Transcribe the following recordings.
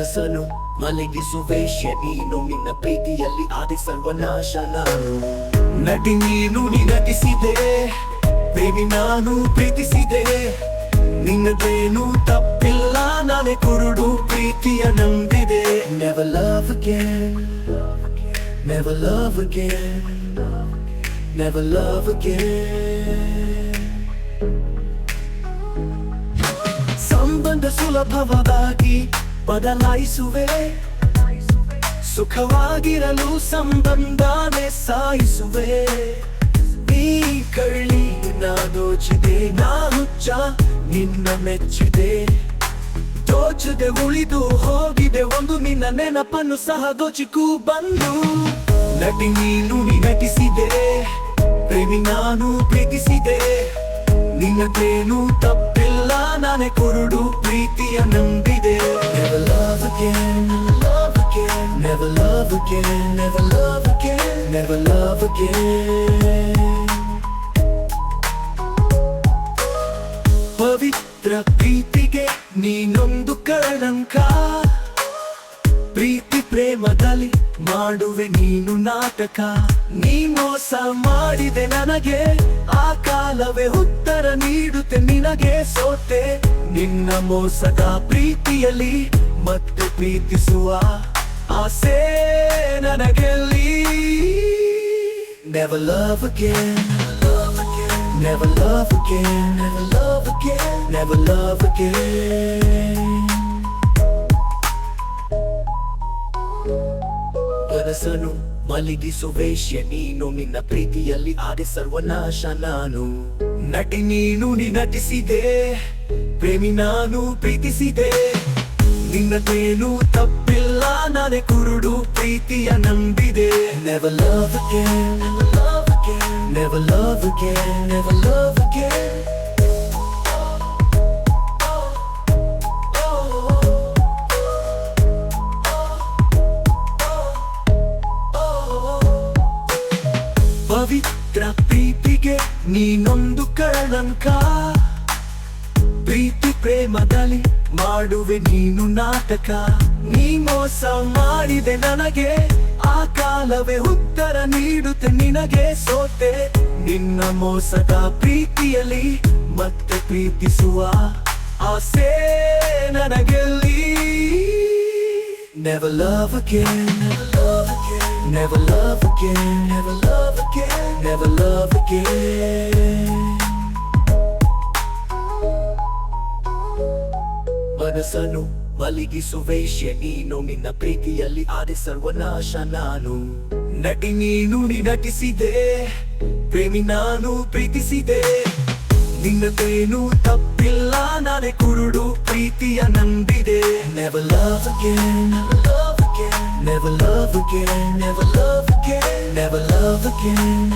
ಮನಸ್ಸನ್ನು ಮಲಗಿಸುವೆ ನೀನು ನಿನ್ನ ಪ್ರೀತಿಯಲ್ಲಿ ಆದಿ ಸರ್ವನಾಶ ನಾನು ನಟಿ ನೀನು ನಟಿಸಿದೆ ಬೇಬಿ ನಾನು ಪ್ರೀತಿಸಿದೆ ನಿನ್ನದೇನು ತಪ್ಪಿಲ್ಲ ನಾನೇ ಕುರುಡು ಪ್ರೀತಿಯ ನಂಬಿದೆ Never love again Never love again Never love again ಸಂಬಂಧ ಸುಲಭವಾಗಿ ಬದಲಾಯಿಸುವೆ ಸುಖವಾಗಿರಲು ಸಂಬಂಧನೇ ಸಾಯಿಸುವೆ ಈ ಕಳ್ಳಿ ನಾ ದೋಚಿದೆ ನಾ ಹುಚ್ಚ ನಿನ್ನ ಮೆಚ್ಚಿದೆ ದೋಚದೆ ಉಳಿದು ಹೋಗಿದೆ ಒಂದು ನಿನ್ನ ನೆನಪನ್ನು ಸಹ ದೋಚಿಗೂ ಬಂದು ನಟಿ ನೀನು ನಟಿಸಿದೆ ಪ್ರೇಮಿ ನಾನು ಪ್ರೀತಿಸಿದೆ ನಿನ್ನದೇನು ತಪ್ಪಿಲ್ಲ ನಾನೇ ಕುರುಡು ಪ್ರೀತಿಯ ನಂಬಿದೆ Never love again, love again, never love again, never love again, never love again ಪವಿತ್ರ ಪ್ರೀತಿಗೆ ನೀನೊಂದು ಕಳಂಕ ಪ್ರೀತಿ ಪ್ರೇಮದಲ್ಲಿ ಮಾಡುವೆ ನೀನು ನಾಟಕ ನೀ ಮೋಸ ಮಾಡಿದೆ ನನಗೆ ಆ ಕಾಲವೇ ಉತ್ತರ ನೀಡುತ್ತೆ ನಿನಗೆ ಸೋತೆ ನಿನ್ನ ಮೋಸದ ಪ್ರೀತಿಯಲ್ಲಿ ಮತ್ತೆ ಪ್ರೀತಿಸುವ ಆಸೆ ನನಗೆಲ್ಲಿ Never love again Never love again Never love again Never love again ಮನಸ್ಸನ್ನು ಮಲಗಿಸುವೆ ನೀನು ನಿನ್ನ ಪ್ರೀತಿಯಲ್ಲಿ ಆದಿ ಸರ್ವನಾಶ ನಾನು ನಟಿ ನೀನು ನಟಿಸಿದೆ ಪ್ರೇಮಿ ನಾನು ಪ್ರೀತಿಸಿದೆ ನಿನ್ನದೇನು ತಪ್ಪಿಲ್ಲ ನಾನೇ ಕುರುಡು ಪ್ರೀತಿಯ ನಂಬಿದೆ Never love again Never love again Never love again ಪವಿತ್ರ ಪ್ರೀತಿಗೆ ನೀನೊಂದು ಕಳಂಕ ಪ್ರೀತಿ ಪ್ರೇಮದಲ್ಲಿ ಮಾಡುವೆ ನೀನು ನಾಟಕ ನೀ ಮೋಸ ಮಾಡಿದೆ ನನಗೆ ಆ ಕಾಲವೇ ಉತ್ತರ ನೀಡುತ್ತೆ ನಿನಗೆ ಸೋತೆ ನಿನ್ನ ಮೋಸದ ಪ್ರೀತಿಯಲ್ಲಿ ಮತ್ತೆ ಪ್ರೀತಿಸುವ ಆಸೆ ನನಗೆಲ್ಲಿ Never love again Never love again Never love again Never love again ಮನಸ್ಸನ್ನು ಮಲಗಿಸುವೆ ನೀನು ನಿನ್ನ ಪ್ರೀತಿಯಲ್ಲಿ ಆದಿ ಸರ್ವನಾಶ ನಾನು ನಟಿ ನೀನು ನಟಿಸಿದೆ ಪ್ರೇಮಿ ನಾನು ಪ್ರೀತಿಸಿದೆ ನಿನ್ನದೇನು ತಪ್ಪಿಲ್ಲ ನಾನೇ ಕುರುಡು ಪ್ರೀತಿಯ ನಂಬಿದೆ Never love again Never love again Never love again Never love again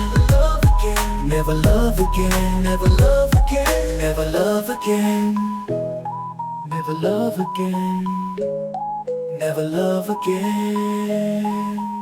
Never love again Never love again Never love again Never love again Never love again